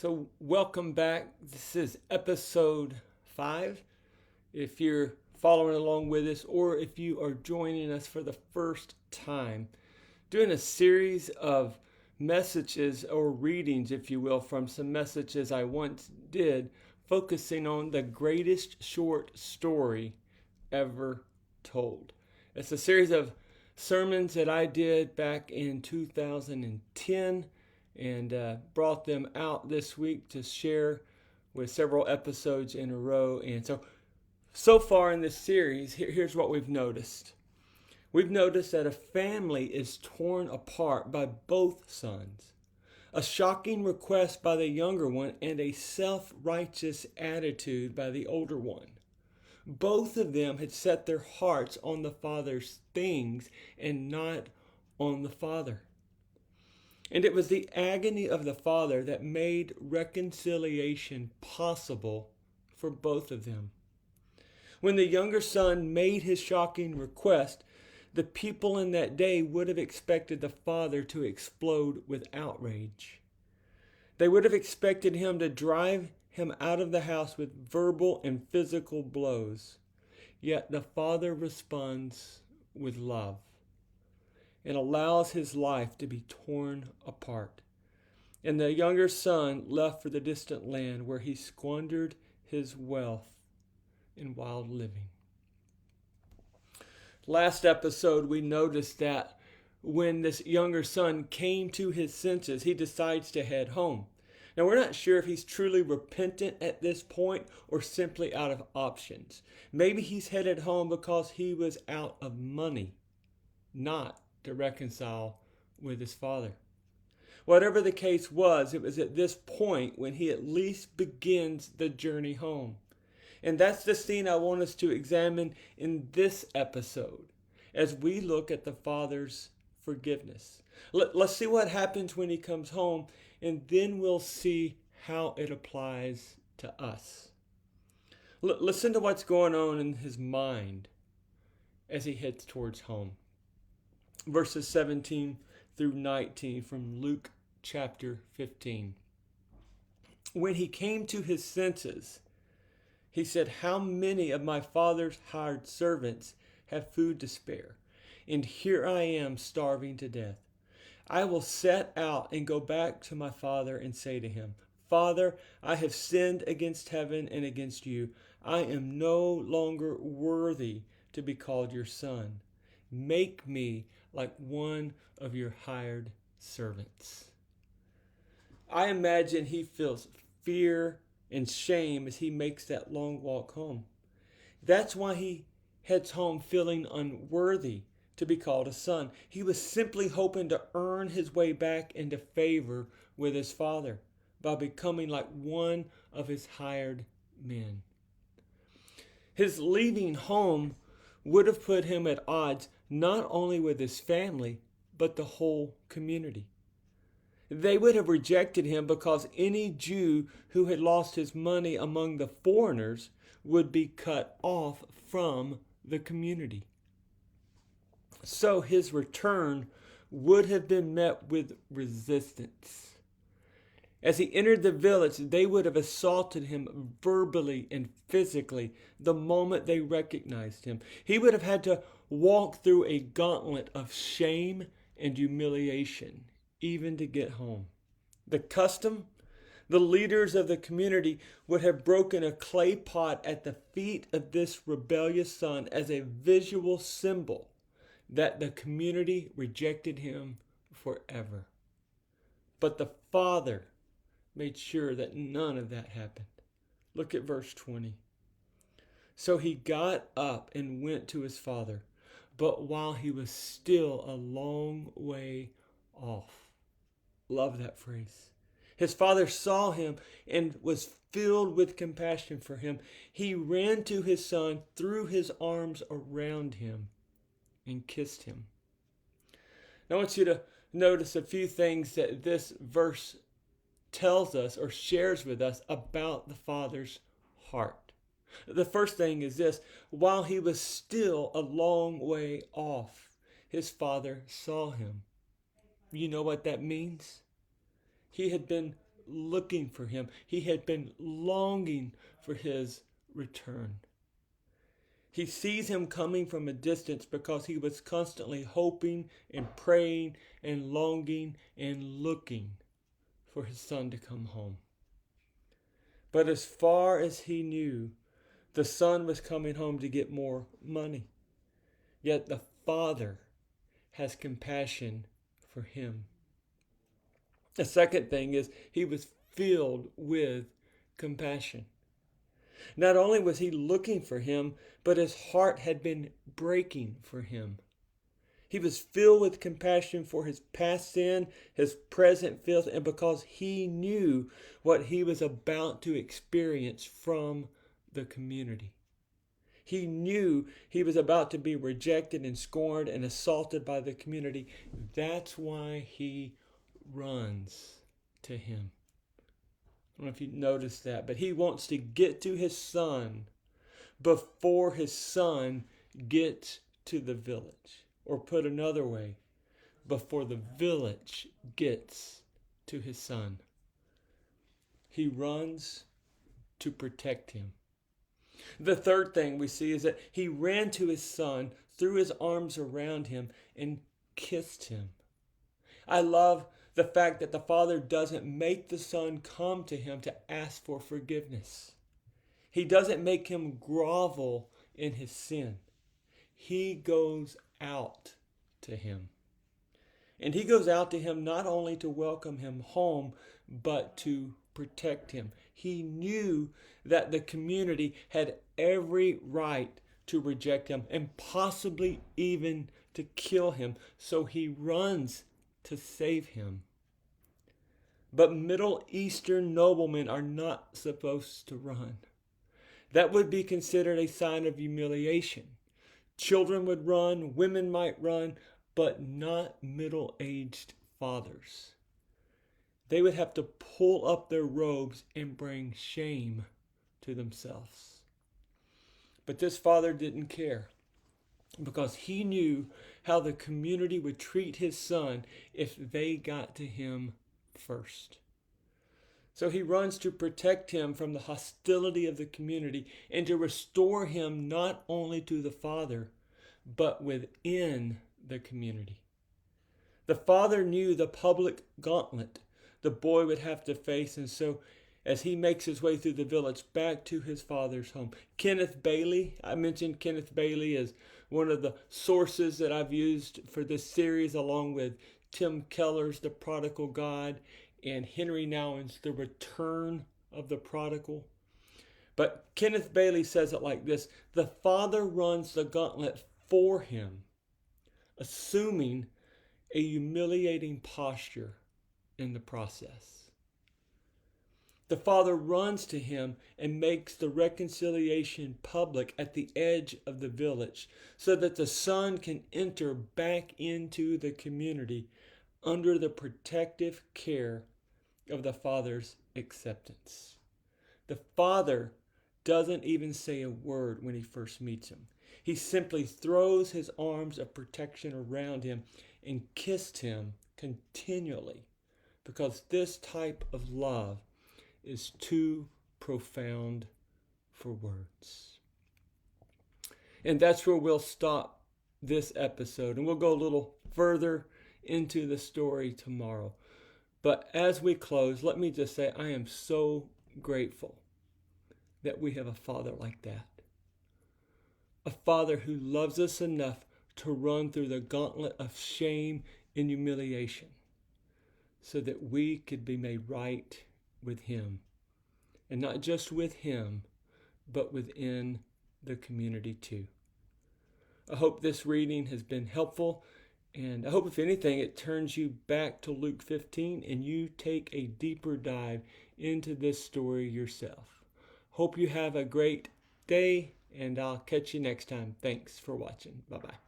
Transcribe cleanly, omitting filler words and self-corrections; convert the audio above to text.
So, welcome back. This is episode 5. If you're following along with us, or if you are joining us for the first time, doing a series of messages or readings, if you will, from some messages I once did, focusing on the greatest short story ever told. It's a series of sermons that I did back in 2010 and brought them out this week to share with several episodes in a row. And so far in this series, here's what we've noticed. We've noticed that a family is torn apart by both sons. A shocking request by the younger one and a self-righteous attitude by the older one. Both of them had set their hearts on the father's things and not on the father. And it was the agony of the father that made reconciliation possible for both of them. When the younger son made his shocking request, the people in that day would have expected the father to explode with outrage. They would have expected him to drive him out of the house with verbal and physical blows. Yet the father responds with love and allows his life to be torn apart. And the younger son left for the distant land where he squandered his wealth in wild living. Last episode, we noticed that when this younger son came to his senses, he decides to head home. Now, we're not sure if he's truly repentant at this point or simply out of options. Maybe he's headed home because he was out of money, not to reconcile with his father. Whatever the case was, it was at this point when he at least begins the journey home. And that's the scene I want us to examine in this episode as we look at the father's forgiveness. Let's see what happens when he comes home, and then we'll see how it applies to us. Listen to what's going on in his mind as he heads towards home. Verses 17 through 19 from Luke chapter 15. When he came to his senses, he said, "How many of my father's hired servants have food to spare? And here I am starving to death. I will set out and go back to my father and say to him, 'Father, I have sinned against heaven and against you. I am no longer worthy to be called your son. Make me like one of your hired servants.'" I imagine he feels fear and shame as he makes that long walk home. That's why he heads home feeling unworthy to be called a son. He was simply hoping to earn his way back into favor with his father by becoming like one of his hired men. His leaving home would have put him at odds not only with his family, but the whole community. They would have rejected him because any Jew who had lost his money among the foreigners would be cut off from the community. So his return would have been met with resistance. As he entered the village, they would have assaulted him verbally and physically the moment they recognized him. He would have had to walk through a gauntlet of shame and humiliation, even to get home. The custom, the leaders of the community would have broken a clay pot at the feet of this rebellious son as a visual symbol that the community rejected him forever. But the father made sure that none of that happened. Look at verse 20. So he got up and went to his father, but while he was still a long way off. Love that phrase. His father saw him and was filled with compassion for him. He ran to his son, threw his arms around him, and kissed him. Now I want you to notice a few things that this verse tells us or shares with us about the father's heart. The first thing is this: while he was still a long way off, his father saw him. You know what that means? He had been looking for him. He had been longing for his return. He sees him coming from a distance because he was constantly hoping and praying and longing and looking for his son to come home. But as far as he knew, the son was coming home to get more money. Yet the father has compassion for him. The second thing is he was filled with compassion. Not only was he looking for him, but his heart had been breaking for him. He was filled with compassion for his past sin, his present filth, and because he knew what he was about to experience from the community. He knew he was about to be rejected and scorned and assaulted by the community. That's why he runs to him. I don't know if you noticed that, but he wants to get to his son before his son gets to the village. Or put another way, before the village gets to his son. He runs to protect him. The third thing we see is that he ran to his son, threw his arms around him, and kissed him. I love the fact that the father doesn't make the son come to him to ask for forgiveness. He doesn't make him grovel in his sin. He goes out to him. And he goes out to him not only to welcome him home, but to protect him. He knew that the community had every right to reject him and possibly even to kill him. So he runs to save him. But Middle Eastern noblemen are not supposed to run. That would be considered a sign of humiliation. Children would run, women might run, but not middle-aged fathers. They would have to pull up their robes and bring shame to themselves. But this father didn't care because he knew how the community would treat his son if they got to him first. So he runs to protect him from the hostility of the community and to restore him not only to the father, but within the community. The father knew the public gauntlet the boy would have to face, and so as he makes his way through the village back to his father's home. Kenneth Bailey, I mentioned Kenneth Bailey as one of the sources that I've used for this series, along with Tim Keller's The Prodigal God and Henry Nouwen's The Return of the Prodigal. But Kenneth Bailey says it like this: the father runs the gauntlet for him, assuming a humiliating posture in the process. The father runs to him and makes the reconciliation public at the edge of the village so that the son can enter back into the community under the protective care of the father's acceptance. The father doesn't even say a word when he first meets him. He simply throws his arms of protection around him and kissed him continually, because this type of love is too profound for words. And that's where we'll stop this episode, and we'll go a little further into the story tomorrow. But as we close, let me just say I am so grateful that we have a father like that. A father who loves us enough to run through the gauntlet of shame and humiliation so that we could be made right with him. And not just with him, but within the community too. I hope this reading has been helpful, and I hope, if anything, it turns you back to Luke 15 and you take a deeper dive into this story yourself. Hope you have a great day, and I'll catch you next time. Thanks for watching. Bye-bye.